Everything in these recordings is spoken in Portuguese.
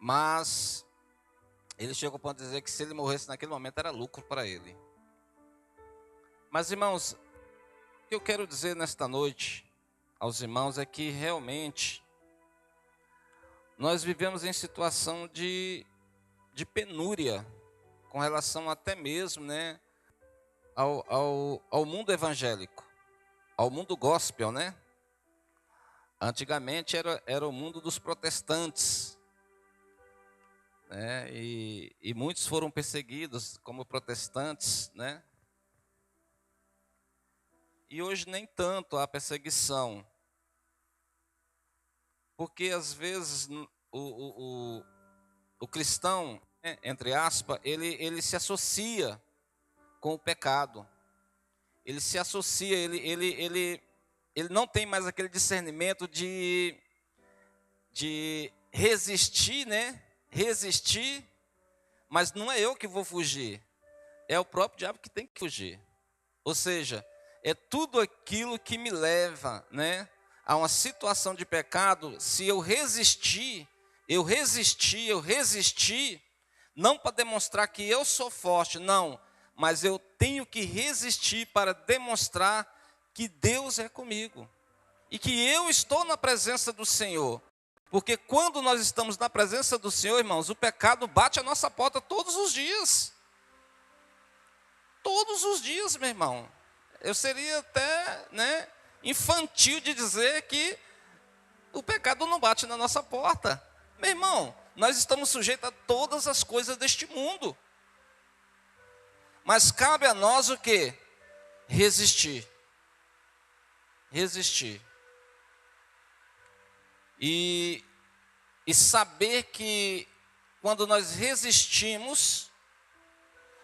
mas ele chegou ao ponto de dizer que se ele morresse naquele momento era lucro para ele. Mas, irmãos, o que eu quero dizer nesta noite aos irmãos é que realmente nós vivemos em situação de penúria com relação até mesmo, né, ao mundo evangélico, ao mundo gospel, né? Antigamente era o mundo dos protestantes, né? E muitos foram perseguidos como protestantes, né? E hoje nem tanto há perseguição, porque às vezes o cristão, né, entre aspas, ele se associa com o pecado, ele se associa, ele não tem mais aquele discernimento de resistir, né? Resistir, mas não é eu que vou fugir, é o próprio diabo que tem que fugir. Ou seja, é tudo aquilo que me leva, né, a uma situação de pecado. Se eu resistir, não para demonstrar que eu sou forte, não, mas eu tenho que resistir para demonstrar que Deus é comigo e que eu estou na presença do Senhor. Porque quando nós estamos na presença do Senhor, irmãos, o pecado bate a nossa porta todos os dias. Todos os dias, meu irmão. Eu seria até, né, infantil de dizer que o pecado não bate na nossa porta. Meu irmão, nós estamos sujeitos a todas as coisas deste mundo. Mas cabe a nós o quê? Resistir. Resistir. E saber que quando nós resistimos,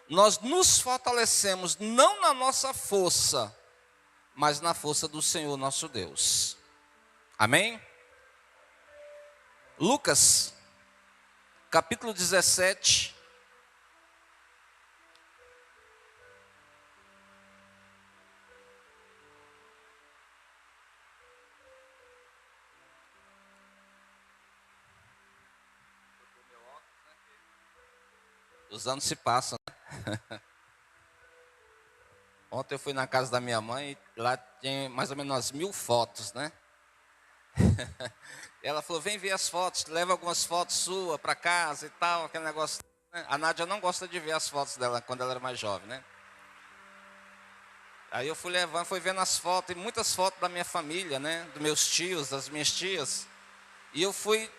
nós nos fortalecemos não na nossa força, mas na força do Senhor nosso Deus. Amém? Lucas, capítulo 17. Os anos se passam, né? Ontem eu fui na casa da minha mãe, lá tem mais ou menos umas 1000 fotos, né? Ela falou, vem ver as fotos, leva algumas fotos suas para casa e tal, aquele negócio, né? A Nádia não gosta de ver as fotos dela quando ela era mais jovem, né? Aí eu fui levando, fui vendo as fotos, e muitas fotos da minha família, né? Dos meus tios, das minhas tias. E eu fui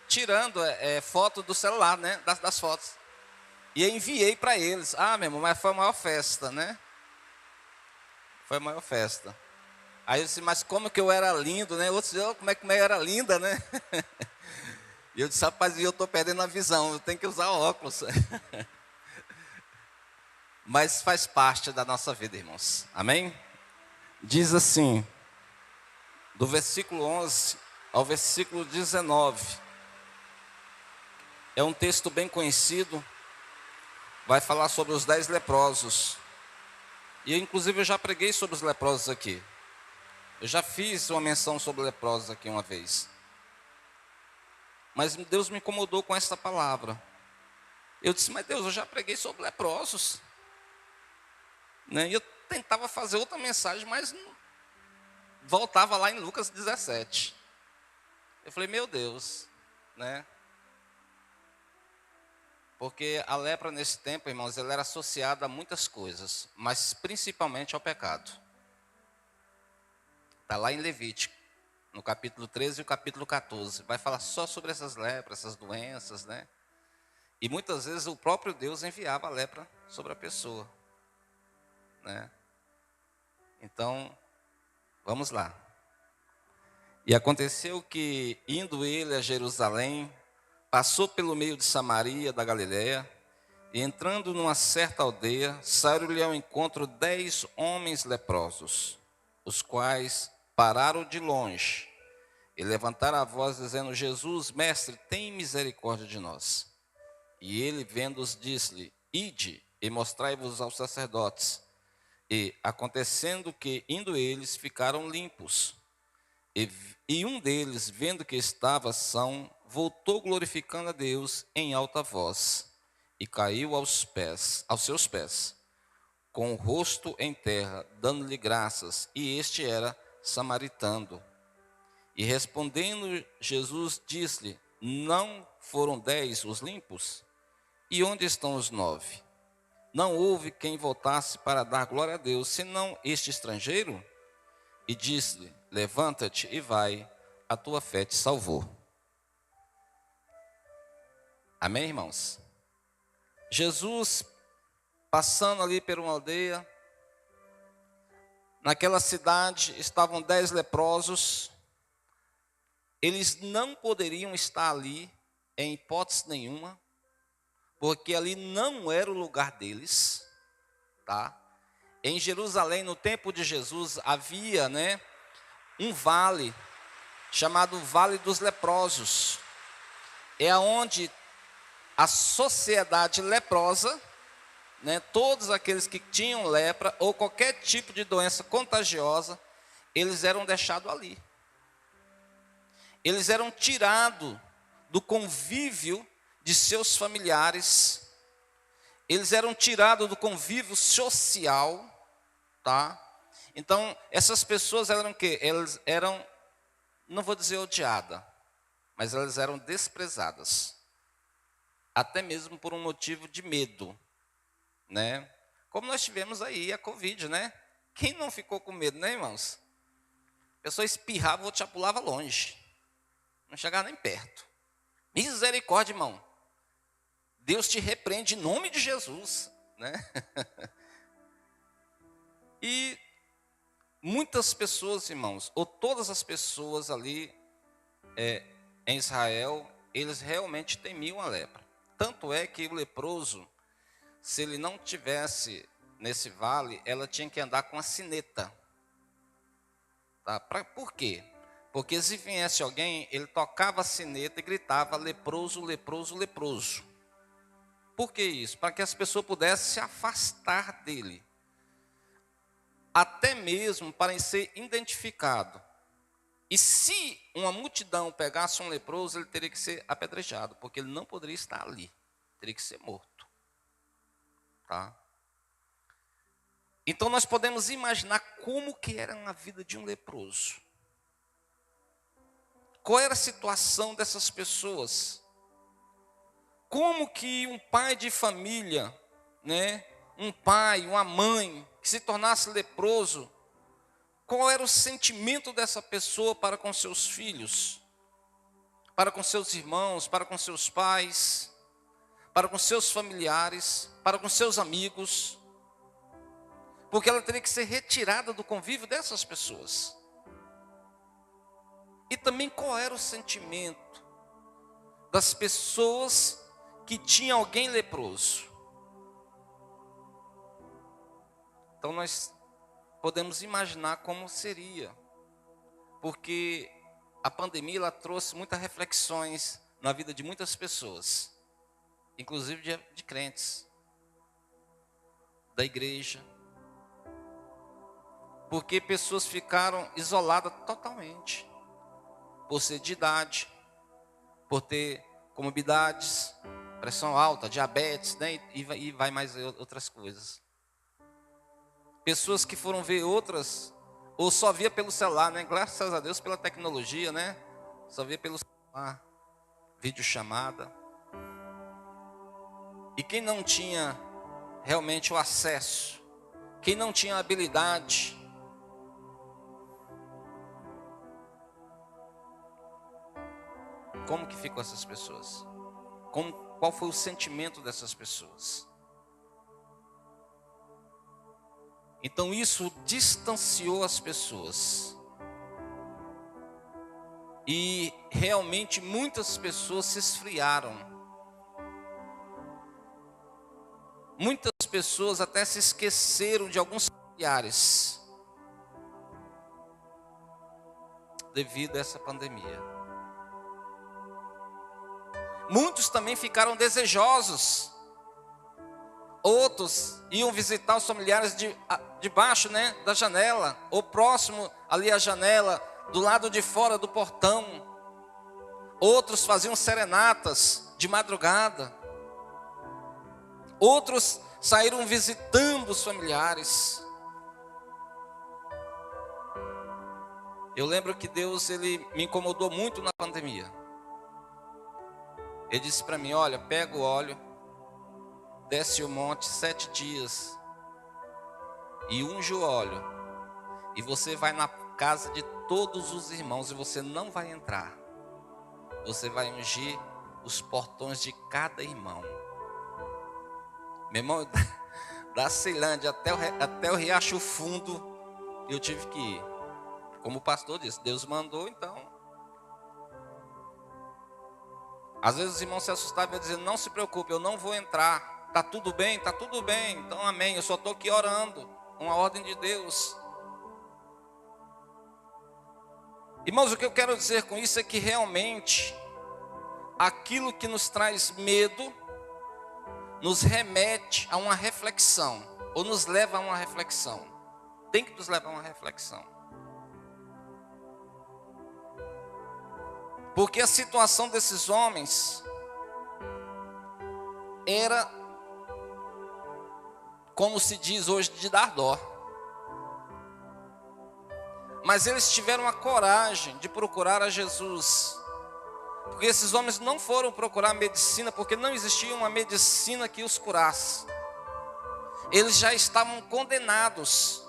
tirando foto do celular, né? Das fotos. E eu enviei para eles. Ah, meu irmão, mas foi a maior festa, né? Foi a maior festa. Aí eu disse, mas como que eu era lindo, né? Outros diziam, como é que eu era linda, né? E eu disse, rapaz, eu estou perdendo a visão, eu tenho que usar óculos. Mas faz parte da nossa vida, irmãos. Amém? Diz assim, do versículo 11 ao versículo 19. É um texto bem conhecido. Vai falar sobre os 10 leprosos. E inclusive eu já preguei sobre os leprosos aqui. Eu já fiz uma menção sobre leprosos aqui uma vez. Mas Deus me incomodou com essa palavra. Eu disse, mas Deus, eu já preguei sobre leprosos, né? E eu tentava fazer outra mensagem, mas voltava lá em Lucas 17. Eu falei, meu Deus, né? Porque a lepra nesse tempo, irmãos, ela era associada a muitas coisas, mas principalmente ao pecado. Está lá em Levítico, no capítulo 13 e o capítulo 14. Vai falar só sobre essas lepras, essas doenças, né? E muitas vezes o próprio Deus enviava a lepra sobre a pessoa, né? Então, vamos lá. E aconteceu que, indo ele a Jerusalém, passou pelo meio de Samaria, da Galiléia, e entrando numa certa aldeia, saíram-lhe ao encontro 10 homens leprosos, os quais pararam de longe e levantaram a voz, dizendo, Jesus, mestre, tem misericórdia de nós. E ele, vendo-os, disse-lhe, ide e mostrai-vos aos sacerdotes. E, acontecendo que, indo eles, ficaram limpos. E um deles, vendo que estava são, voltou glorificando a Deus em alta voz e caiu aos seus pés, com o rosto em terra, dando-lhe graças, e este era samaritano. E respondendo Jesus disse-lhe: não foram 10 os limpos? E onde estão os 9? Não houve quem voltasse para dar glória a Deus, senão este estrangeiro? E disse-lhe: levanta-te e vai, a tua fé te salvou. Amém, irmãos? Jesus, passando ali por uma aldeia, naquela cidade estavam 10 leprosos. Eles não poderiam estar ali, em hipótese nenhuma, porque ali não era o lugar deles, tá? Em Jerusalém, no tempo de Jesus, havia, um vale chamado Vale dos Leprosos. É onde a sociedade leprosa, todos aqueles que tinham lepra ou qualquer tipo de doença contagiosa, eles eram deixados ali. Eles eram tirados do convívio de seus familiares, eles eram tirados do convívio social, tá? Então, essas pessoas eram o quê? Elas eram, não vou dizer odiadas, mas elas eram desprezadas, até mesmo por um motivo de medo, Como nós tivemos aí a Covid, Quem não ficou com medo, irmãos? A pessoa espirrava, o outro já pulava longe, não chegava nem perto. Misericórdia, irmão. Deus te repreende em nome de Jesus, E muitas pessoas, irmãos, ou todas as pessoas ali em Israel, eles realmente temiam a lepra. Tanto é que o leproso, se ele não tivesse nesse vale, ela tinha que andar com a sineta. Tá? Por quê? Porque se viesse alguém, ele tocava a sineta e gritava: leproso, leproso, leproso. Por que isso? Para que as pessoas pudessem se afastar dele. Até mesmo para ser identificado. E se uma multidão pegasse um leproso, ele teria que ser apedrejado, porque ele não poderia estar ali. Teria que ser morto. Tá? Então nós podemos imaginar como que era a vida de um leproso. Qual era a situação dessas pessoas? Como que um pai de família, um pai, uma mãe, que se tornasse leproso, qual era o sentimento dessa pessoa para com seus filhos, para com seus irmãos, para com seus pais, para com seus familiares, para com seus amigos? Porque ela teria que ser retirada do convívio dessas pessoas. E também qual era o sentimento das pessoas que tinham alguém leproso? Então nós podemos imaginar como seria, porque a pandemia ela trouxe muitas reflexões na vida de muitas pessoas, inclusive de crentes, da igreja, porque pessoas ficaram isoladas totalmente, por ser de idade, por ter comorbidades, pressão alta, diabetes, e vai mais outras coisas. Pessoas que foram ver outras, ou só via pelo celular, Graças a Deus pela tecnologia, Só via pelo celular, videochamada. E quem não tinha realmente o acesso, quem não tinha habilidade, como que ficam essas pessoas? Qual foi o sentimento dessas pessoas? Então isso distanciou as pessoas. E realmente muitas pessoas se esfriaram. Muitas pessoas até se esqueceram de alguns familiares devido a essa pandemia. Muitos também ficaram desejosos. Outros iam visitar os familiares debaixo, da janela, ou próximo ali à janela, do lado de fora do portão. outros faziam serenatas de madrugada, outros saíram visitando os familiares. Eu lembro que Deus, Ele me incomodou muito na pandemia. Ele disse para mim, olha, pega o óleo, desce o monte 7 dias e unge o óleo. E você vai na casa de todos os irmãos e você não vai entrar. Você vai ungir os portões de cada irmão. Meu irmão, da Ceilândia até o Riacho Fundo, eu tive que ir. Como o pastor disse, Deus mandou, então. Às vezes os irmãos se assustavam e diziam, não se preocupe, eu não vou entrar. Está tudo bem? Está tudo bem. Então amém, eu só estou aqui orando. Uma ordem de Deus. Irmãos, o que eu quero dizer com isso é que realmente aquilo que nos traz medo nos remete a uma reflexão, ou nos leva a uma reflexão. Tem que nos levar a uma reflexão. Porque a situação desses homens era, como se diz hoje, de dar dó. Mas eles tiveram a coragem de procurar a Jesus. Porque esses homens não foram procurar medicina, porque não existia uma medicina que os curasse. Eles já estavam condenados.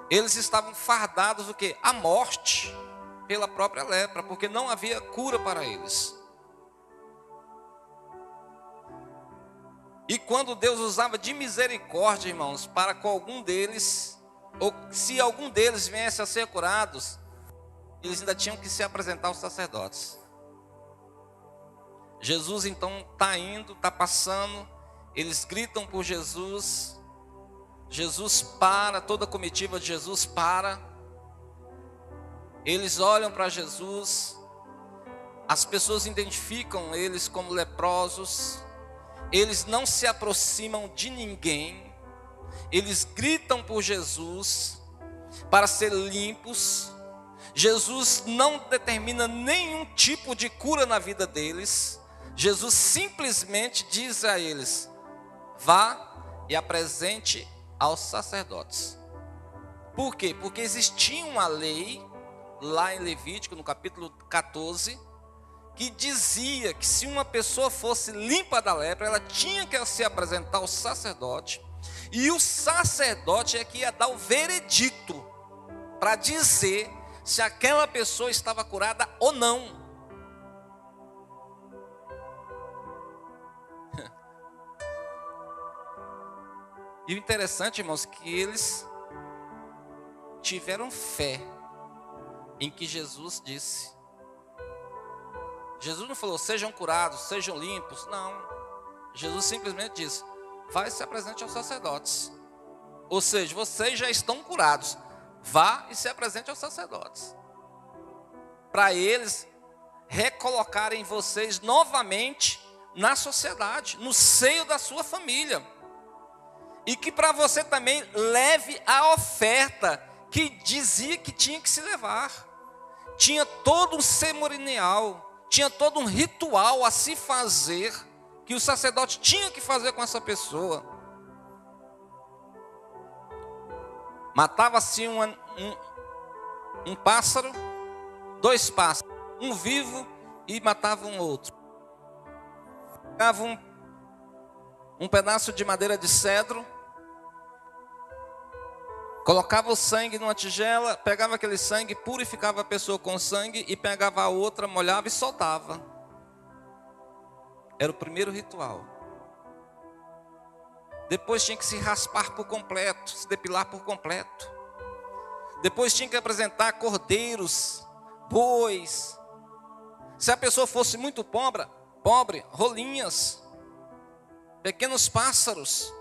Eles estavam fardados do quê? A morte pela própria lepra, porque não havia cura para eles. E quando Deus usava de misericórdia, irmãos, para com algum deles, ou se algum deles viesse a ser curados, eles ainda tinham que se apresentar aos sacerdotes. Jesus então está indo, está passando, eles gritam por Jesus, Jesus para, toda a comitiva de Jesus para, eles olham para Jesus, as pessoas identificam eles como leprosos, eles não se aproximam de ninguém, eles gritam por Jesus para ser limpos. Jesus não determina nenhum tipo de cura na vida deles. Jesus simplesmente diz a eles, vá e apresente aos sacerdotes. Por quê? Porque existia uma lei lá em Levítico, no capítulo 14, que dizia que se uma pessoa fosse limpa da lepra, ela tinha que se apresentar ao sacerdote, e o sacerdote é que ia dar o veredito para dizer se aquela pessoa estava curada ou não. E o interessante, irmãos, que eles tiveram fé em que Jesus disse. Jesus não falou, sejam curados, sejam limpos. Não. Jesus simplesmente disse, vai e se apresente aos sacerdotes. Ou seja, vocês já estão curados. Vá e se apresente aos sacerdotes. Para eles recolocarem vocês novamente na sociedade, no seio da sua família. E que para você também leve a oferta que dizia que tinha que se levar. Tinha todo um cerimonial, tinha todo um ritual a se fazer, que o sacerdote tinha que fazer com essa pessoa. Matava-se um pássaro, 2 pássaros, um vivo e matava um outro. Pegava um pedaço de madeira de cedro, colocava o sangue numa tigela, pegava aquele sangue, purificava a pessoa com sangue e pegava a outra, molhava e soltava. Era o primeiro ritual. Depois tinha que se raspar por completo, se depilar por completo. Depois tinha que apresentar cordeiros, bois. Se a pessoa fosse muito pobre, rolinhas, pequenos pássaros.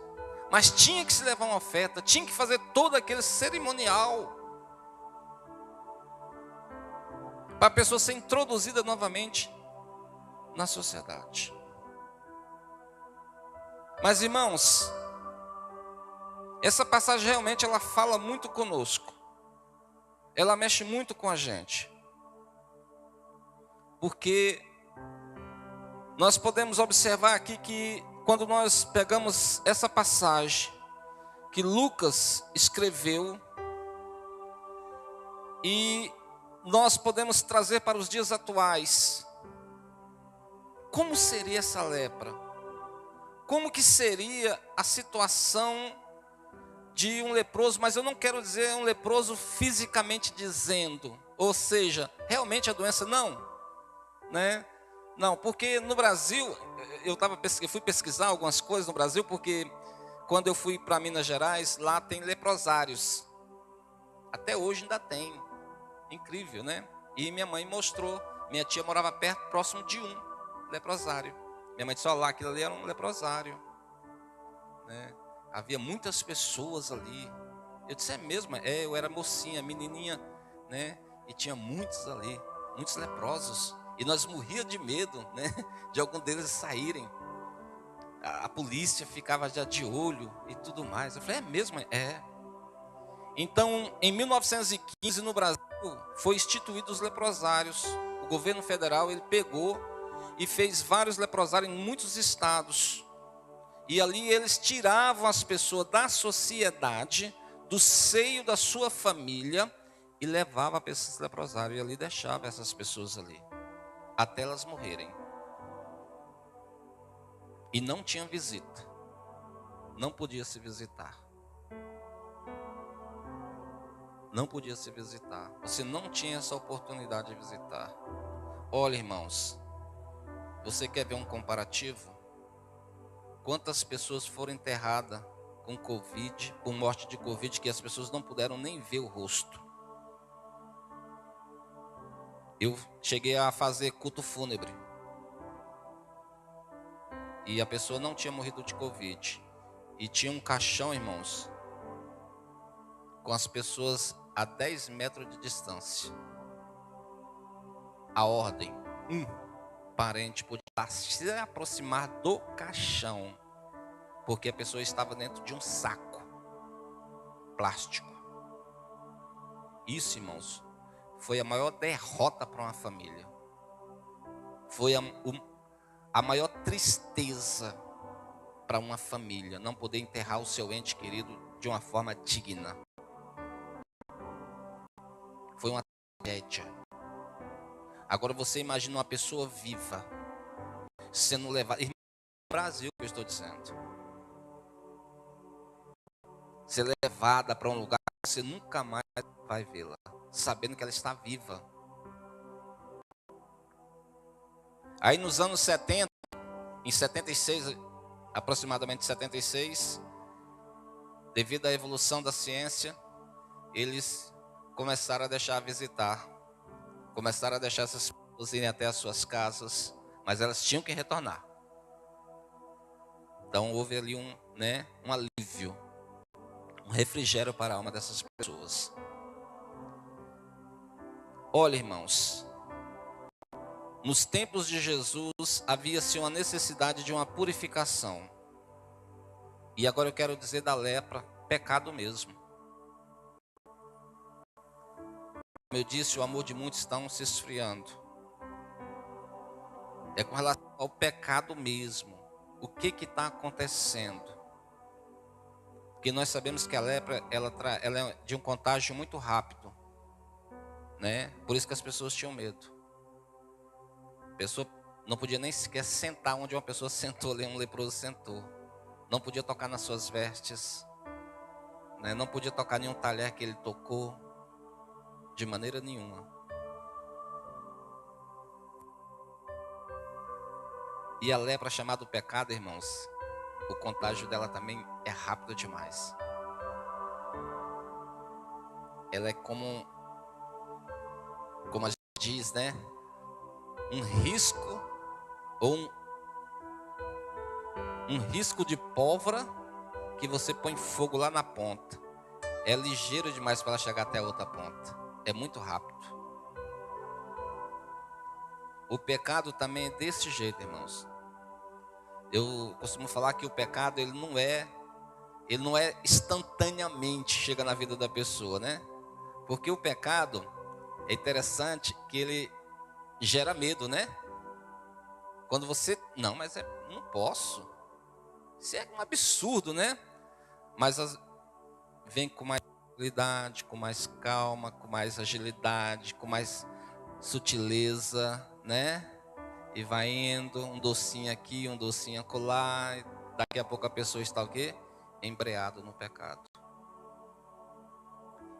Mas tinha que se levar uma oferta, tinha que fazer todo aquele cerimonial para a pessoa ser introduzida novamente na sociedade. Mas irmãos, essa passagem realmente ela fala muito conosco. Ela mexe muito com a gente. porque nós podemos observar aqui que quando nós pegamos essa passagem que Lucas escreveu e nós podemos trazer para os dias atuais, como seria essa lepra? Como que seria a situação de um leproso? Mas eu não quero dizer um leproso fisicamente dizendo, ou seja, realmente a doença não, né? Não, porque no Brasil, eu fui pesquisar algumas coisas no Brasil, porque quando eu fui para Minas Gerais, lá tem leprosários. Até hoje ainda tem. Incrível, né? E minha mãe mostrou, minha tia morava perto, próximo de um leprosário. Minha mãe disse, olha lá, aquilo ali era um leprosário, né? Havia muitas pessoas ali. Eu disse, é mesmo? É, eu era mocinha, menininha, né? E tinha muitos ali, muitos leprosos. E nós morríamos de medo, né? De algum deles saírem. A polícia ficava já de olho e tudo mais. Eu falei, é mesmo? É. Então, em 1915, no Brasil, foi instituído os leprosários. O governo federal, ele pegou e fez vários leprosários em muitos estados. E ali eles tiravam as pessoas da sociedade, do seio da sua família, e levavam para esses leprosários. E ali deixava essas pessoas ali, até elas morrerem. E não tinha visita. Não podia se visitar. Não podia se visitar. Você não tinha essa oportunidade de visitar. Olha, irmãos, você quer ver um comparativo? Quantas pessoas foram enterradas com Covid, com morte de Covid, que as pessoas não puderam nem ver o rosto. Eu cheguei a fazer culto fúnebre. E a pessoa não tinha morrido de Covid. E tinha um caixão, irmãos, com as pessoas a 10 metros de distância. A ordem, um parente podia se aproximar do caixão, porque a pessoa estava dentro de um saco plástico. Isso, irmãos, foi a maior derrota para uma família. Foi a maior tristeza para uma família, não poder enterrar o seu ente querido de uma forma digna. Foi uma tragédia. Agora você imagina uma pessoa viva sendo levada, irmão, no Brasil que eu estou dizendo, ser levada para um lugar que você nunca mais vai vê-la, sabendo que ela está viva. Aí nos anos 70, em 76, aproximadamente 76, devido à evolução da ciência, eles começaram a deixar visitar, começaram a deixar essas pessoas irem até as suas casas, mas elas tinham que retornar. Então houve ali um alívio, um refrigério para a alma dessas pessoas. Olha, irmãos, nos tempos de Jesus havia-se uma necessidade de uma purificação. E agora eu quero dizer da lepra, pecado mesmo. Como eu disse, o amor de muitos está se esfriando. É com relação ao pecado mesmo. O que está acontecendo? Porque nós sabemos que a lepra, ela é de um contágio muito rápido, né? Por isso que as pessoas tinham medo. A pessoa não podia nem sequer sentar onde uma pessoa sentou ali, um leproso sentou. Não podia tocar nas suas vestes, né? Não podia tocar em nenhum talher que ele tocou, de maneira nenhuma. E a lepra, chamada pecado, irmãos, o contágio dela também é rápido demais. Ela é como a gente diz, né? Um risco ou um risco de pólvora que você põe fogo lá na ponta. É ligeiro demais para ela chegar até a outra ponta. É muito rápido. O pecado também é desse jeito, irmãos. Eu costumo falar que o pecado ele não é instantaneamente chega na vida da pessoa, né? Porque o pecado é interessante que gera medo, né? Quando você, não, mas não posso. Isso é um absurdo, né? Mas vem com mais tranquilidade, com mais calma, com mais agilidade, com mais sutileza, né? E vai indo, um docinho aqui, um docinho acolá. Daqui a pouco a pessoa está o quê? Embreado no pecado.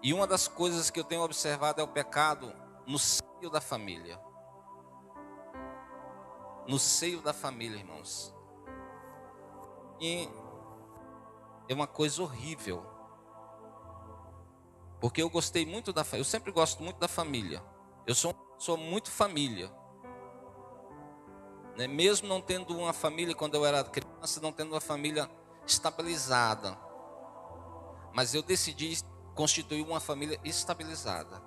E uma das coisas que eu tenho observado é o pecado no seio da família. No seio da família, irmãos. E é uma coisa horrível. Porque eu gostei muito da família. Eu sempre gosto muito da família. Eu sou muito família. Né? Mesmo não tendo uma família, quando eu era criança, não tendo uma família estabilizada. Mas eu decidi constituir uma família estabilizada.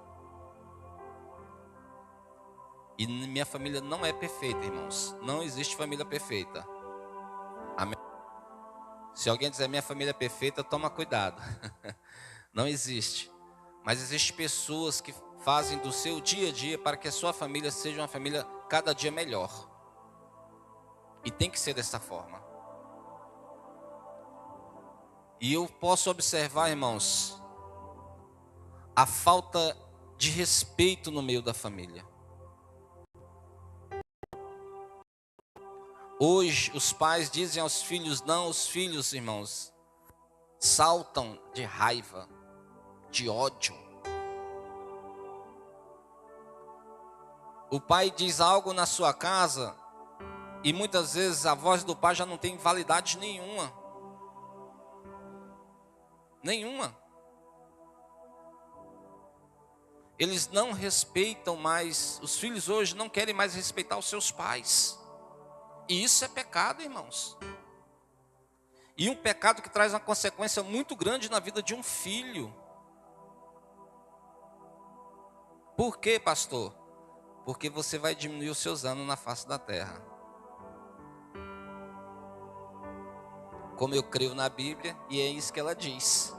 E minha família não é perfeita, irmãos. Não existe família perfeita. Amém? Se alguém dizer minha família é perfeita, toma cuidado. Não existe. Mas existem pessoas que fazem do seu dia a dia para que a sua família seja uma família cada dia melhor. E tem que ser dessa forma. E eu posso observar, irmãos, a falta de respeito no meio da família. Hoje, os pais dizem aos filhos não, os filhos, irmãos, saltam de raiva, de ódio. O pai diz algo na sua casa e muitas vezes a voz do pai já não tem validade nenhuma. Nenhuma. Eles não respeitam mais, os filhos hoje não querem mais respeitar os seus pais. E isso é pecado, irmãos. E um pecado que traz uma consequência muito grande na vida de um filho. Por quê, pastor? Porque você vai diminuir os seus anos na face da terra. Como eu creio na Bíblia, e é isso que ela diz.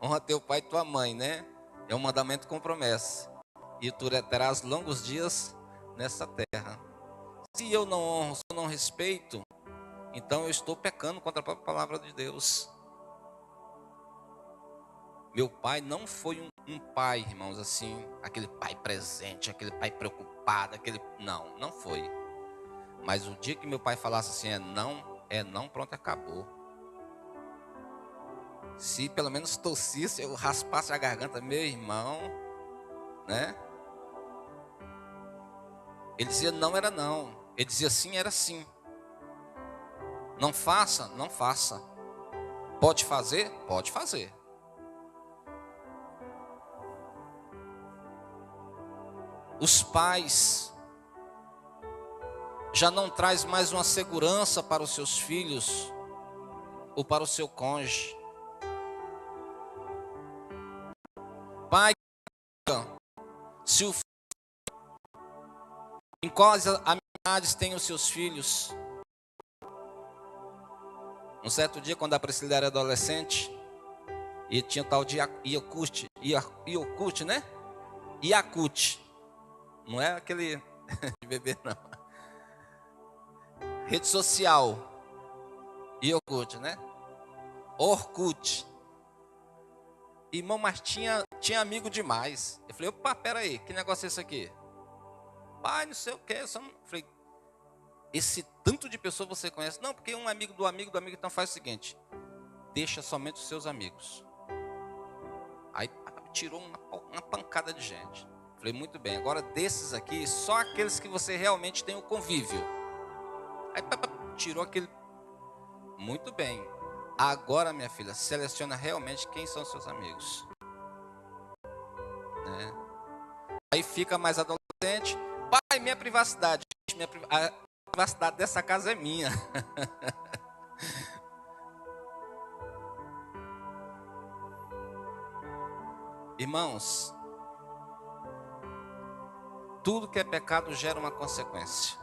Honra teu pai e tua mãe, né? É um mandamento com promessa. E tu terás longos dias nessa terra. Se eu não honro, se eu não respeito, então eu estou pecando contra a própria palavra de Deus. Meu pai não foi um pai, irmãos, assim, aquele pai presente, aquele pai preocupado, não foi. Mas o dia que meu pai falasse assim, é não, pronto, acabou. Se pelo menos tossisse, eu raspasse a garganta, meu irmão, né? Ele dizia não, era não. Ele dizia sim, era sim. Não faça, não faça. Pode fazer? Pode fazer. Os pais já não traz mais uma segurança para os seus filhos ou para o seu cônjuge. Pai, se o em quais amizades tem os seus filhos? Um certo dia, quando a Priscila era adolescente, e tinha o tal de Yakut, né? Yakut. Não é aquele de bebê, não. Rede social. Yakut, né? Orkut. Irmão, mas tinha amigo demais. Eu falei, opa, peraí, que negócio é esse aqui? Pai, não sei o que. Eu falei, esse tanto de pessoa você conhece? Não, porque um amigo do amigo, então faz o seguinte: deixa somente os seus amigos. Aí tirou uma pancada de gente. Falei, muito bem, agora desses aqui, só aqueles que você realmente tem o convívio. Aí tirou aquele. Muito bem. Agora, minha filha, seleciona realmente quem são seus amigos. Né? Aí fica mais adolescente. Pai, minha privacidade. A privacidade dessa casa é minha. Irmãos, tudo que é pecado gera uma consequência.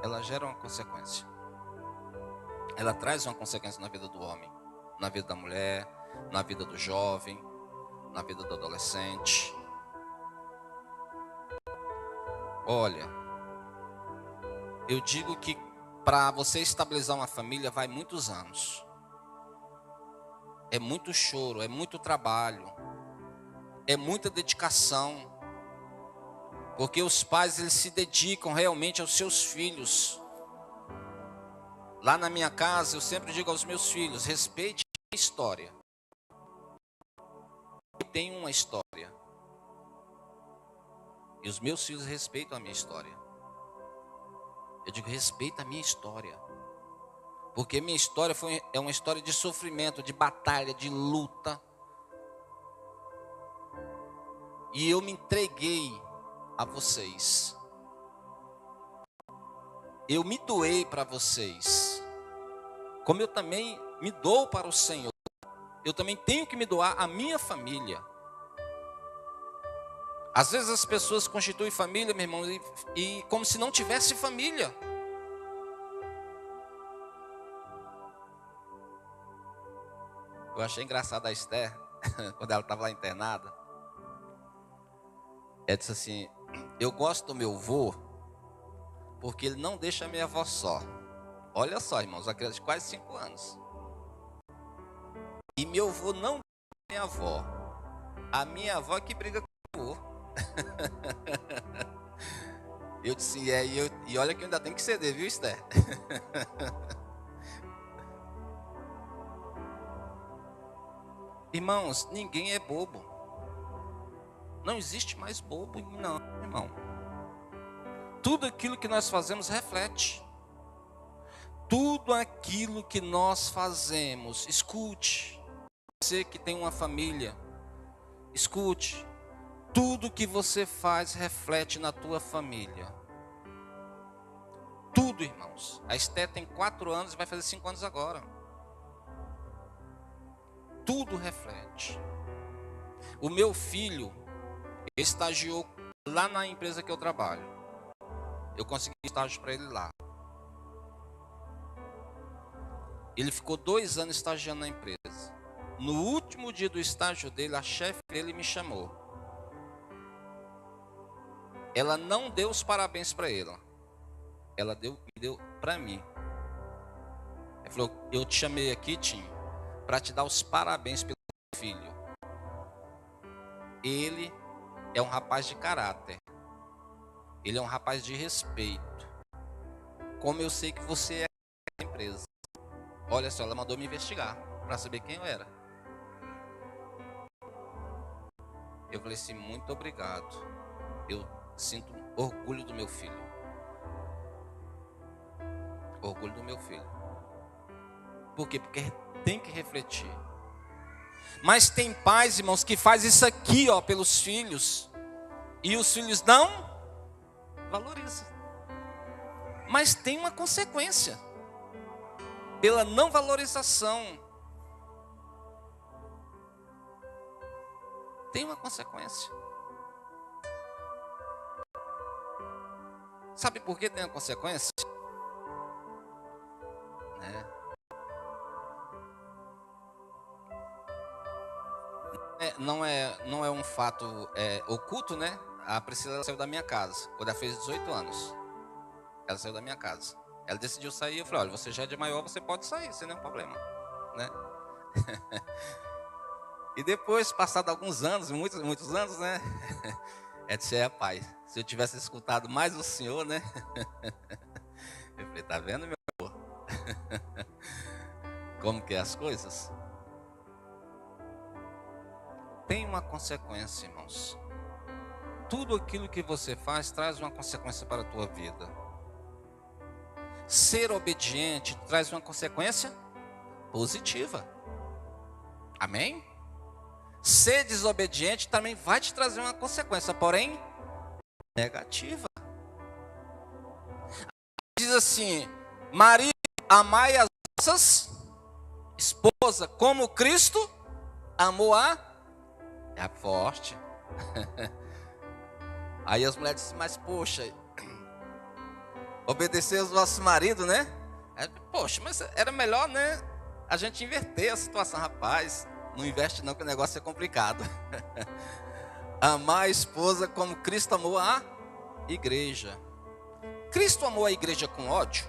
Ela gera uma consequência. Ela traz uma consequência na vida do homem, na vida da mulher, na vida do jovem, na vida do adolescente. Olha, eu digo que para você estabilizar uma família vai muitos anos. É muito choro, é muito trabalho, é muita dedicação. Porque os pais, eles se dedicam realmente aos seus filhos. Lá na minha casa, eu sempre digo aos meus filhos: respeite a história. Eu tenho uma história. E os meus filhos respeitam a minha história. Eu digo: respeita a minha história. Porque minha história é uma história de sofrimento, de batalha, de luta. E eu me entreguei a vocês. Eu me doei para vocês. Como eu também me dou para o Senhor, eu também tenho que me doar à minha família. Às vezes as pessoas constituem família, meu irmão, e como se não tivesse família. Eu achei engraçado a Esther, quando ela estava lá internada. Ela disse assim: eu gosto do meu avô, porque ele não deixa a minha avó só. Olha só, irmãos, uma criança de quase 5 anos. E meu avô não deixa a minha avó. A minha avó é que briga com o avô. Eu disse: e olha que eu ainda tenho que ceder, viu, Esther? Irmãos, ninguém é bobo. Não existe mais bobo, não, irmão. Tudo aquilo que nós fazemos reflete. Tudo aquilo que nós fazemos, escute. Você que tem uma família, escute. Tudo que você faz reflete na tua família. Tudo, irmãos. A Esté tem 4 anos e vai fazer 5 anos agora. Tudo reflete. O meu filho estagiou lá na empresa que eu trabalho. Eu consegui estágio para ele lá. Ele ficou 2 anos estagiando na empresa. No último dia do estágio dele, a chefe dele me chamou. Ela não deu os parabéns para ele. Ela me deu para mim. Ela falou: eu te chamei aqui, Tim, para te dar os parabéns pelo filho. Ele é um rapaz de caráter. Ele é um rapaz de respeito. Como eu sei que você é da empresa. Olha só, ela mandou me investigar para saber quem eu era. Eu falei assim: muito obrigado. Eu sinto orgulho do meu filho. Orgulho do meu filho. Por quê? Porque tem que refletir. Mas tem pais, irmãos, que faz isso aqui, ó, pelos filhos. E os filhos não valorizam. Mas tem uma consequência. Pela não valorização. Tem uma consequência. Sabe por que tem uma consequência? Né? Não é um fato oculto, né? A Priscila saiu da minha casa quando ela fez 18 anos. Ela saiu da minha casa. Ela decidiu sair. Eu falei: olha, você já é de maior, você pode sair, sem nenhum problema, né? E depois, passado alguns anos, muitos anos, né? Ela disse: pai, se eu tivesse escutado mais o senhor, né? Eu falei: tá vendo, meu amor? Como que é as coisas? Tem uma consequência, irmãos. Tudo aquilo que você faz traz uma consequência para a tua vida. Ser obediente traz uma consequência positiva. Amém? Ser desobediente também vai te trazer uma consequência, porém negativa. Diz assim: marido, amai as vossas esposas como Cristo amou a... É forte. Aí as mulheres dizem: mas poxa, obedecer aos nossos maridos, né? Poxa, mas era melhor, né, a gente inverter a situação. Rapaz, não investe não, que o negócio é complicado. Amar a esposa como Cristo amou a igreja. Cristo amou a igreja com ódio?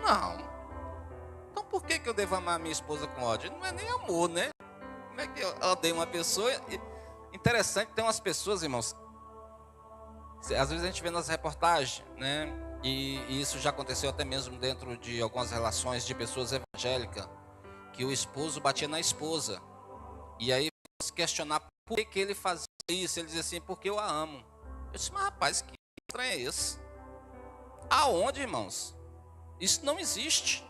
Não. Então por que eu devo amar a minha esposa com ódio? Não é nem amor, né? Como é que eu odeio uma pessoa? Interessante, tem umas pessoas, irmãos, às vezes a gente vê nas reportagens, né? E isso já aconteceu até mesmo dentro de algumas relações de pessoas evangélicas, que o esposo batia na esposa. E aí se questionar por que ele fazia isso. Ele dizia assim, porque eu a amo. Eu disse, mas rapaz, que estranho é esse? Aonde, irmãos? Isso não existe.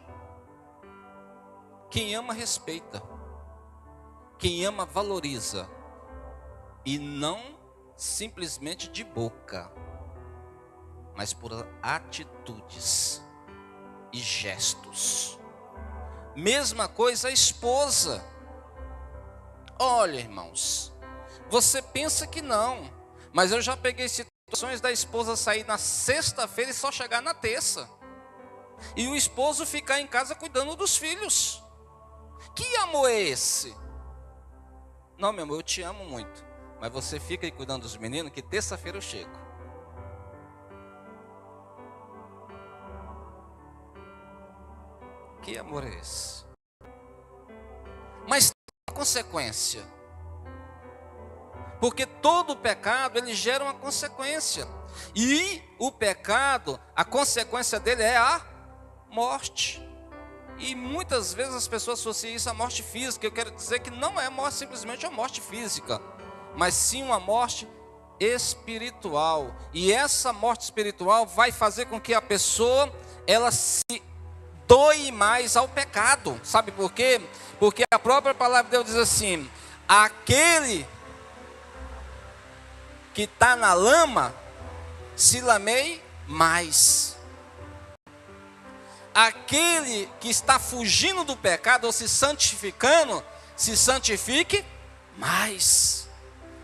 Quem ama, respeita. Quem ama, valoriza. E não simplesmente de boca, mas por atitudes e gestos. Mesma coisa a esposa. Olha, irmãos, você pensa que não, mas eu já peguei situações da esposa sair na sexta-feira e só chegar na terça. E o esposo ficar em casa cuidando dos filhos. Que amor é esse? Não, meu amor, eu te amo muito, mas você fica aí cuidando dos meninos que terça-feira eu chego. Que amor é esse? Mas tem uma consequência. Porque todo pecado, ele gera uma consequência. E o pecado, a consequência dele é a morte. E muitas vezes as pessoas associam isso à morte física. Eu quero dizer que não é morte, simplesmente uma morte física, mas sim uma morte espiritual. E essa morte espiritual vai fazer com que a pessoa, ela se doe mais ao pecado. Sabe por quê? Porque a própria palavra de Deus diz assim: aquele que está na lama, se lameie mais. Aquele que está fugindo do pecado ou se santificando, se santifique mais.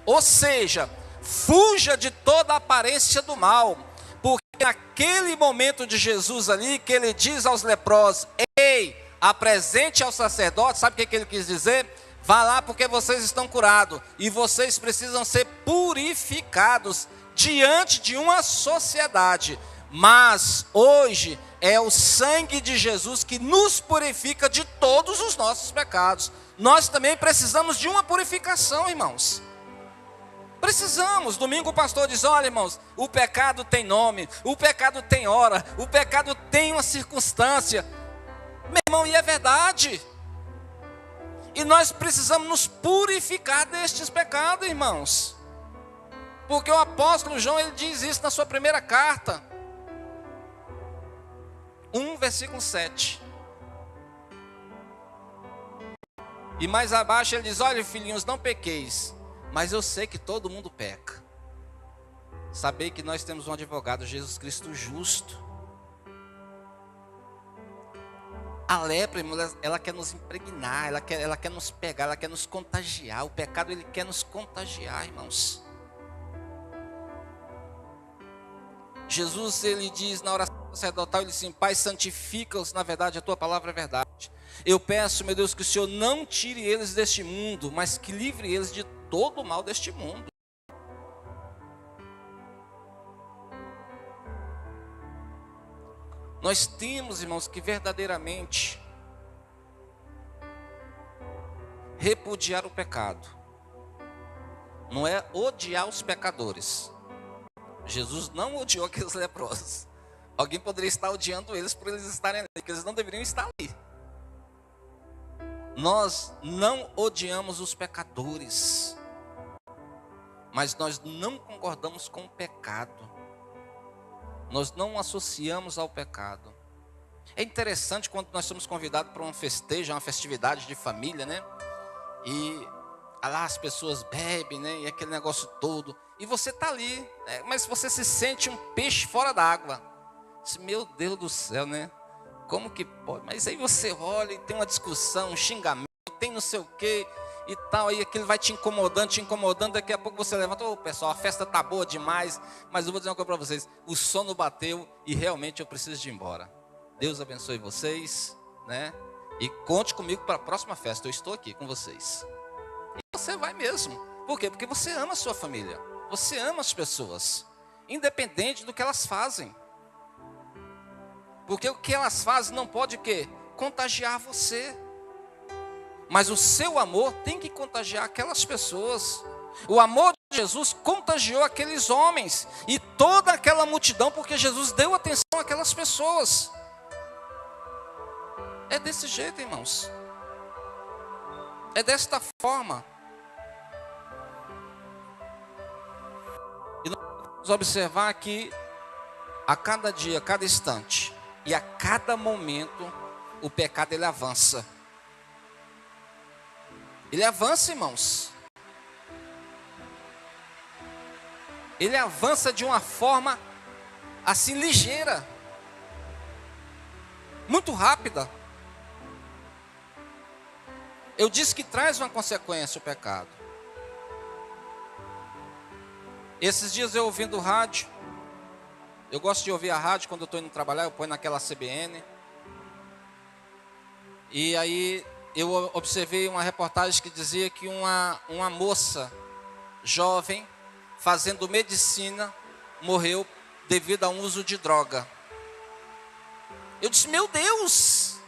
Ou seja, fuja de toda a aparência do mal. Porque naquele momento de Jesus ali, que ele diz aos leprosos: ei, apresente ao sacerdote, sabe o que ele quis dizer? Vá lá porque vocês estão curados. E vocês precisam ser purificados diante de uma sociedade. Mas hoje é o sangue de Jesus que nos purifica de todos os nossos pecados. Nós também precisamos de uma purificação, irmãos. Precisamos. Domingo o pastor diz: olha, irmãos, o pecado tem nome, o pecado tem hora, o pecado tem uma circunstância. Meu irmão, e é verdade. E nós precisamos nos purificar destes pecados, irmãos. Porque o apóstolo João, ele diz isso na sua primeira carta. 1, versículo 7. E mais abaixo ele diz: olha, filhinhos, não pequeis, mas eu sei que todo mundo peca. Sabei que nós temos um advogado, Jesus Cristo justo. A lepra, irmão, ela quer nos impregnar, ela quer nos pegar, ela quer nos contagiar. O pecado, ele quer nos contagiar, irmãos. Jesus, ele diz na oração sacerdotal, ele diz assim: Pai, santifica-os, na verdade a tua palavra é verdade. Eu peço, meu Deus, que o Senhor não tire eles deste mundo, mas que livre eles de todo o mal deste mundo. Nós temos, irmãos, que verdadeiramente repudiar o pecado. Não é odiar os pecadores. Jesus não odiou aqueles leprosos. Alguém poderia estar odiando eles por eles estarem ali, porque eles não deveriam estar ali. Nós não odiamos os pecadores, mas nós não concordamos com o pecado. Nós não associamos ao pecado. É interessante quando nós somos convidados para um festejo, uma festividade de família, né? E lá as pessoas bebem, né? E aquele negócio todo. E você está ali, né? Mas você se sente um peixe fora d'água. Meu Deus do céu, né? Como que pode? Mas aí você olha e tem uma discussão, um xingamento, tem não sei o quê e tal. Aí aquilo vai te incomodando. Daqui a pouco você levanta: ô pessoal, a festa tá boa demais, mas eu vou dizer uma coisa para vocês: o sono bateu e realmente eu preciso de ir embora. Deus abençoe vocês, né? E conte comigo para a próxima festa. Eu estou aqui com vocês. E você vai mesmo. Por quê? Porque você ama a sua família. Você ama as pessoas, independente do que elas fazem. Porque o que elas fazem não pode o quê? Contagiar você. Mas o seu amor tem que contagiar aquelas pessoas. O amor de Jesus contagiou aqueles homens e toda aquela multidão, porque Jesus deu atenção àquelas pessoas. É desse jeito, irmãos. É desta forma. E nós vamos observar que a cada dia, a cada instante e a cada momento, o pecado ele avança. Ele avança, irmãos. Ele avança de uma forma assim ligeira, muito rápida. Eu disse que traz uma consequência o pecado. Esses dias eu ouvindo rádio, eu gosto de ouvir a rádio quando eu estou indo trabalhar, eu ponho naquela CBN. E aí eu observei uma reportagem que dizia que uma moça jovem, fazendo medicina, morreu devido a um uso de droga. Eu disse, meu Deus!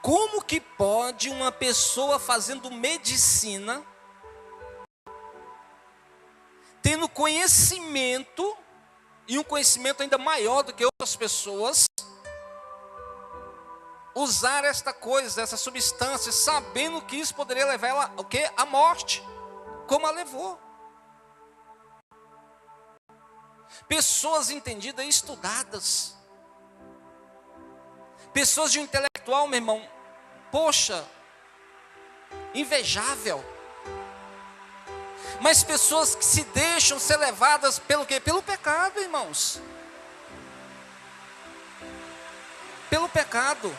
Como que pode uma pessoa fazendo medicina, tendo conhecimento, e um conhecimento ainda maior do que outras pessoas, usar esta coisa, essa substância, sabendo que isso poderia levar ela o quê? À morte, como a levou. Pessoas entendidas e estudadas, pessoas de um intelectual, meu irmão, poxa, invejável. Mas pessoas que se deixam ser levadas pelo quê? Pelo pecado, irmãos. Pelo pecado.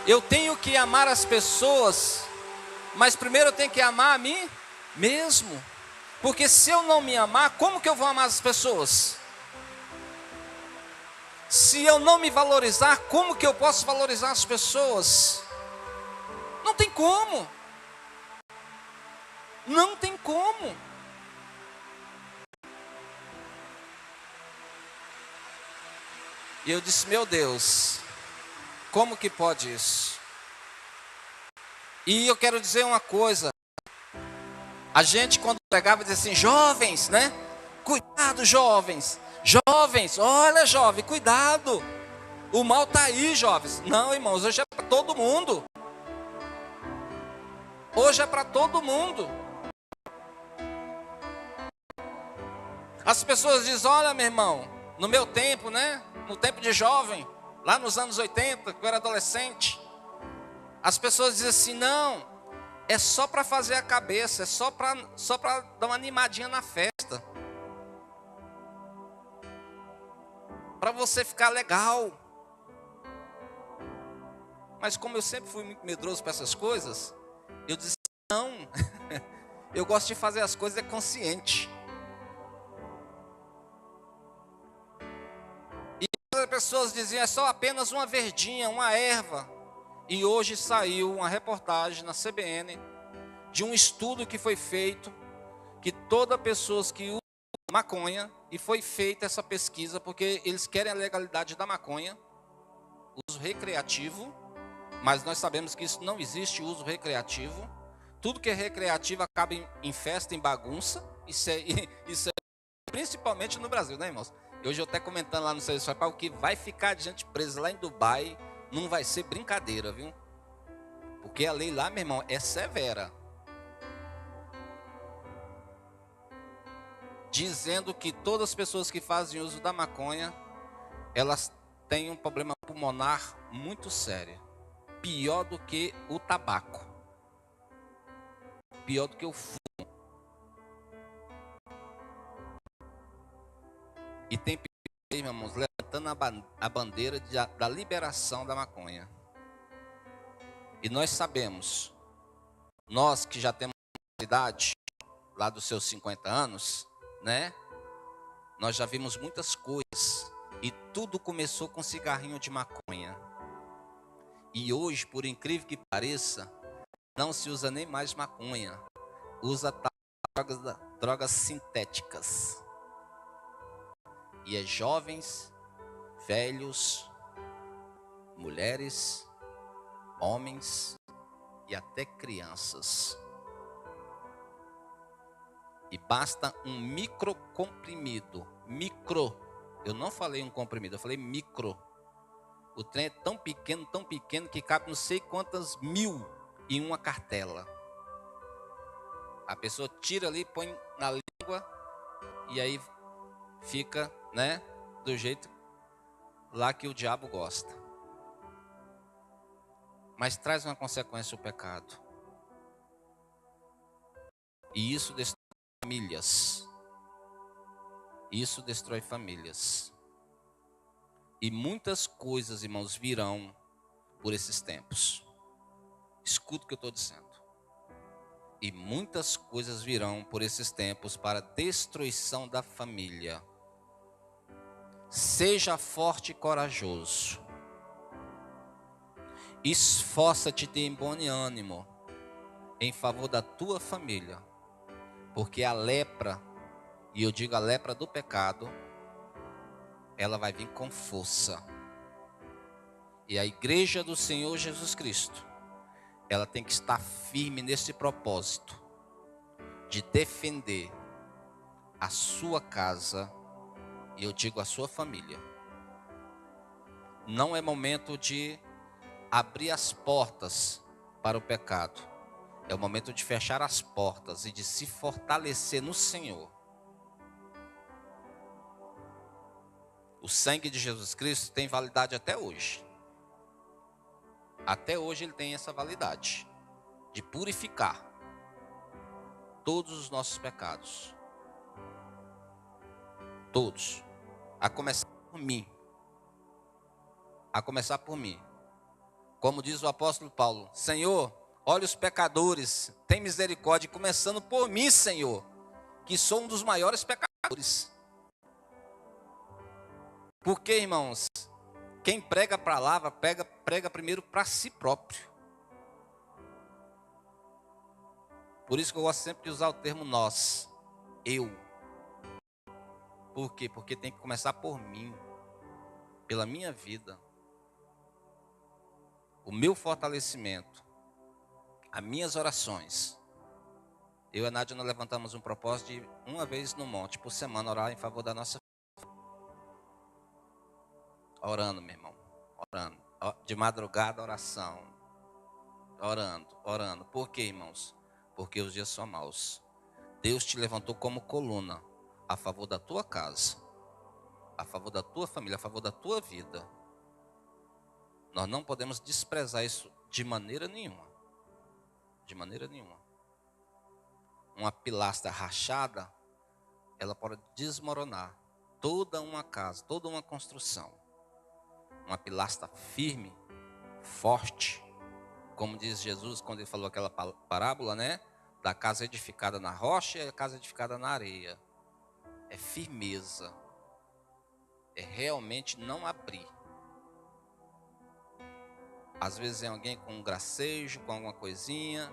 Eu tenho que amar as pessoas, mas primeiro eu tenho que amar a mim mesmo. Porque se eu não me amar, como que eu vou amar as pessoas? Se eu não me valorizar, como que eu posso valorizar as pessoas? Não tem como. Não tem como. E eu disse, meu Deus, como que pode isso? E eu quero dizer uma coisa. A gente quando pregava dizia assim, jovens, né? Cuidado, jovens. Jovens, olha jovem, cuidado. O mal está aí, jovens. Não, irmãos, hoje é para todo mundo. Hoje é para todo mundo. As pessoas dizem, olha meu irmão, no meu tempo, né? No tempo de jovem, lá nos anos 80, que eu era adolescente. As pessoas dizem assim, não, é só para fazer a cabeça, é só para dar uma animadinha na festa. Para você ficar legal. Mas como eu sempre fui muito medroso para essas coisas, eu disse, não, eu gosto de fazer as coisas consciente. E as pessoas diziam, é só apenas uma verdinha, uma erva. E hoje saiu uma reportagem na CBN de um estudo que foi feito, que toda pessoa que usa maconha, e foi feita essa pesquisa, porque eles querem a legalidade da maconha, uso recreativo, mas nós sabemos que isso não existe uso recreativo. Tudo que é recreativo acaba em festa, em bagunça, isso é principalmente no Brasil, né, irmãos? Hoje eu até comentando lá no serviço, o que vai ficar de gente presa lá em Dubai, não vai ser brincadeira, viu? Porque a lei lá, meu irmão, é severa. Dizendo que todas as pessoas que fazem uso da maconha, elas têm um problema pulmonar muito sério. Pior do que o tabaco. Pior do que o fumo. E tem pessoas, meus irmãos, levantando a bandeira da liberação da maconha. E nós sabemos, nós que já temos idade, lá dos seus 50 anos, né? Nós já vimos muitas coisas. E tudo começou com cigarrinho de maconha. E hoje, por incrível que pareça, Não se usa nem mais maconha. Usa drogas sintéticas. E é jovens, velhos, mulheres, homens e até crianças. E basta um microcomprimido. Micro. Eu não falei um comprimido, eu falei micro. O trem é tão pequeno que cabe não sei quantas mil em uma cartela. A pessoa tira ali, põe na língua e aí fica, né, do jeito lá que o diabo gosta. Mas traz uma consequência o pecado. E isso destrói famílias. Isso destrói famílias. E muitas coisas, irmãos, virão por esses tempos. Escuta o que eu estou dizendo. E muitas coisas virão por esses tempos para a destruição da família. Seja forte e corajoso. Esforça-te de bom ânimo em favor da tua família. Porque a lepra, e eu digo a lepra do pecado, ela vai vir com força. E a igreja do Senhor Jesus Cristo, ela tem que estar firme nesse propósito de defender a sua casa, e eu digo a sua família. Não é momento de abrir as portas para o pecado. É o momento de fechar as portas e de se fortalecer no Senhor. O sangue de Jesus Cristo tem validade até hoje. Até hoje ele tem essa validade de purificar todos os nossos pecados. Todos. A começar por mim. A começar por mim. Como diz o apóstolo Paulo: Senhor, olha os pecadores, tem misericórdia, começando por mim, Senhor, que sou um dos maiores pecadores. Porque, irmãos, quem prega a palavra, prega primeiro para si próprio. Por isso que eu gosto sempre de usar o termo nós, eu. Por quê? Porque tem que começar por mim, pela minha vida. O meu fortalecimento, as minhas orações. Eu e a Nádia, nós levantamos um propósito de uma vez no monte, por semana, orar em favor da nossa família. Orando, meu irmão, orando. De madrugada, oração. Orando. Por quê, irmãos? Porque os dias são maus. Deus te levantou como coluna a favor da tua casa, a favor da tua família, a favor da tua vida. Nós não podemos desprezar isso de maneira nenhuma. De maneira nenhuma. Uma pilastra rachada, ela pode desmoronar toda uma casa, toda uma construção. Uma pilastra firme, forte, como diz Jesus quando ele falou aquela parábola, né? Da casa edificada na rocha e a casa edificada na areia. É firmeza. É realmente não abrir. Às vezes é alguém com um gracejo, com alguma coisinha,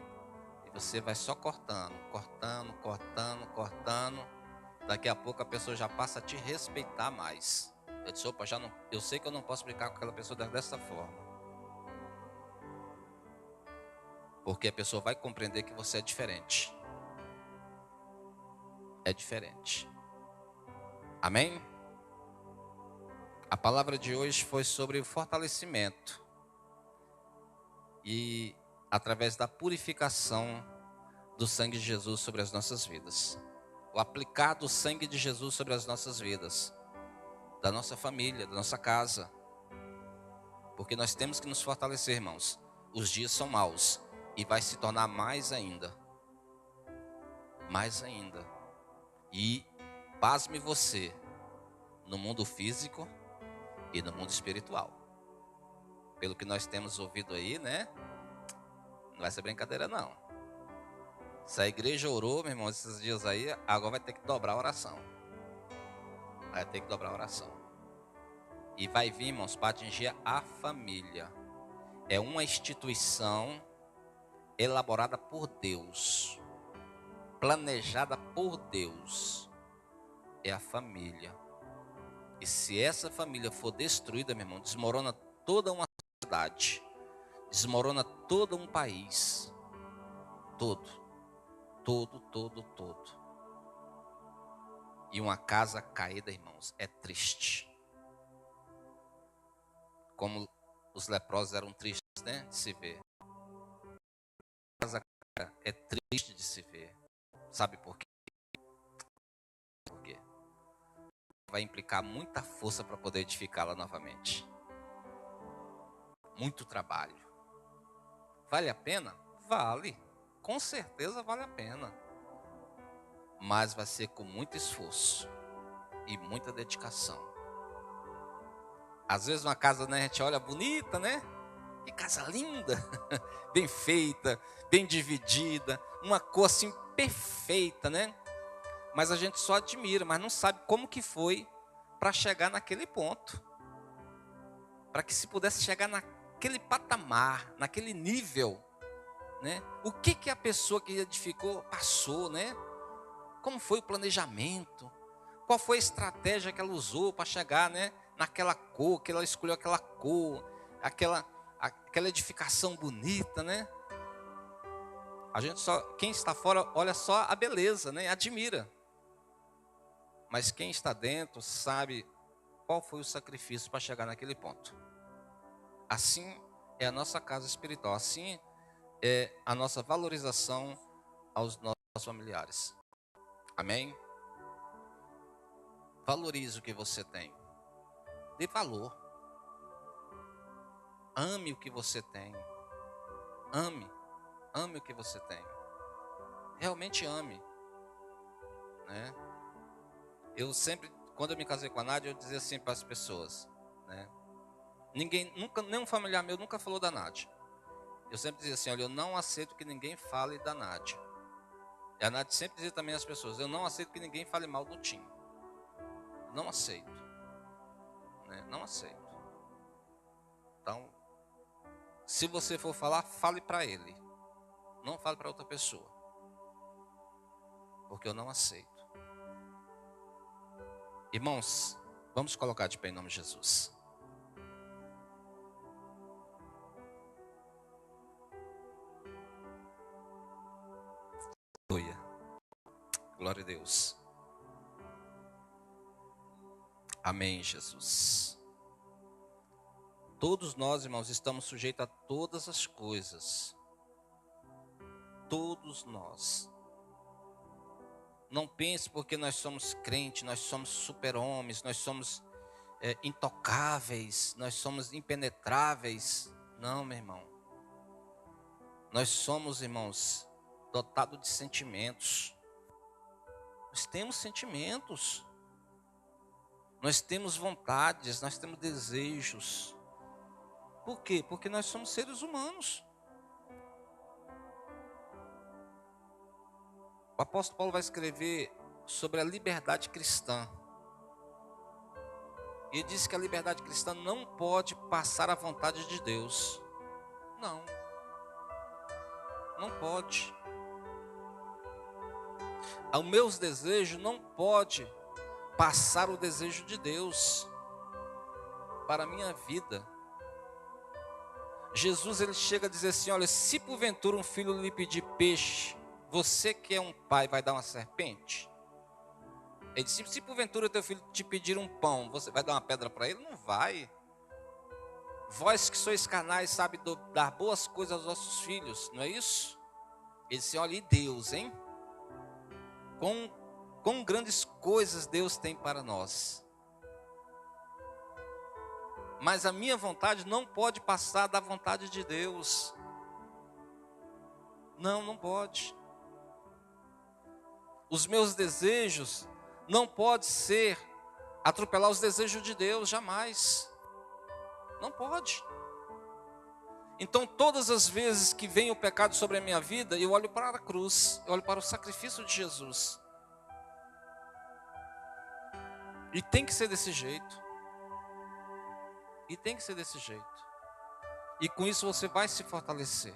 e você vai só cortando. Daqui a pouco a pessoa já passa a te respeitar mais. Eu disse, opa, eu sei que eu não posso brincar com aquela pessoa dessa forma. Porque a pessoa vai compreender que você é diferente. É diferente. Amém? A palavra de hoje foi sobre o fortalecimento. E através da purificação do sangue de Jesus sobre as nossas vidas. O aplicar do sangue de Jesus sobre as nossas vidas. Da nossa família, da nossa casa. Porque nós temos que nos fortalecer, irmãos. Os dias são maus. E vai se tornar mais ainda. Mais ainda. E pasme você. No mundo físico e no mundo espiritual. Pelo que nós temos ouvido aí, né? Não vai ser brincadeira, não. Se a igreja orou, meu irmão, esses dias aí, agora vai ter que dobrar a oração. Vai ter que dobrar a oração. E vai vir, irmãos, para atingir a família. É uma instituição elaborada por Deus, planejada por Deus, é a família. E se essa família for destruída, meu irmão, desmorona toda uma sociedade, desmorona todo um país, todo. E uma casa caída, irmãos, é triste. Como os leprosos eram tristes, né, de se ver. A casa caída é triste de se ver. Sabe por quê? Por quê? Vai implicar muita força para poder edificá-la novamente. Muito trabalho. Vale a pena? Vale. Com certeza vale a pena. Mas vai ser com muito esforço e muita dedicação. Às vezes uma casa, né, a gente olha bonita, né? Que casa linda, bem feita, bem dividida, uma cor assim perfeita, né? Mas a gente só admira, mas não sabe como que foi para chegar naquele ponto. Para que se pudesse chegar naquele patamar, naquele nível, né? O que a pessoa que edificou passou, né? Como foi o planejamento? Qual foi a estratégia que ela usou para chegar, né, naquela cor, que ela escolheu aquela cor, aquela edificação bonita, né? A gente só, quem está fora olha só a beleza, né? Admira. Mas quem está dentro sabe qual foi o sacrifício para chegar naquele ponto. Assim é a nossa casa espiritual, assim é a nossa valorização aos nossos familiares. Amém? Valorize o que você tem. Dê valor. Ame o que você tem. Ame o que você tem. Realmente ame, né? Eu sempre, quando eu me casei com a Nádia, eu dizia assim para as pessoas, né? Nenhum familiar meu nunca falou da Nádia. Eu sempre dizia assim, olha, eu não aceito que ninguém fale da Nádia. E a Nádia sempre dizia também às pessoas, eu não aceito que ninguém fale mal do Tim. Não aceito, né? Não aceito. Então, se você for falar, fale para ele. Não fale para outra pessoa. Porque eu não aceito. Irmãos, vamos colocar de pé em nome de Jesus. Aleluia. Glória a Deus. Amém, Jesus. Todos nós, irmãos, estamos sujeitos a todas as coisas. Todos nós. Não pense porque nós somos crentes, nós somos super-homens, nós somos intocáveis, nós somos impenetráveis. Não, meu irmão. Nós somos, irmãos, dotados de sentimentos. Nós temos sentimentos. Nós temos vontades, nós temos desejos. Por quê? Porque nós somos seres humanos. O apóstolo Paulo vai escrever sobre a liberdade cristã. E ele diz que a liberdade cristã não pode passar a vontade de Deus. Não. Não pode. Os meus desejos não pode passar o desejo de Deus para a minha vida. Jesus, ele chega a dizer assim, olha, se porventura um filho lhe pedir peixe, você que é um pai vai dar uma serpente? Ele disse, se porventura teu filho te pedir um pão, você vai dar uma pedra para ele? Não vai. Vós que sois carnais, sabe dar boas coisas aos vossos filhos, não é isso? Ele disse, olha, e Deus, hein? Quão grandes coisas Deus tem para nós. Mas a minha vontade não pode passar da vontade de Deus. Não pode. Os meus desejos não podem ser atropelar os desejos de Deus, jamais. Não pode. Então todas as vezes que vem o pecado sobre a minha vida, eu olho para a cruz, eu olho para o sacrifício de Jesus. E tem que ser desse jeito. E tem que ser desse jeito. E com isso você vai se fortalecer.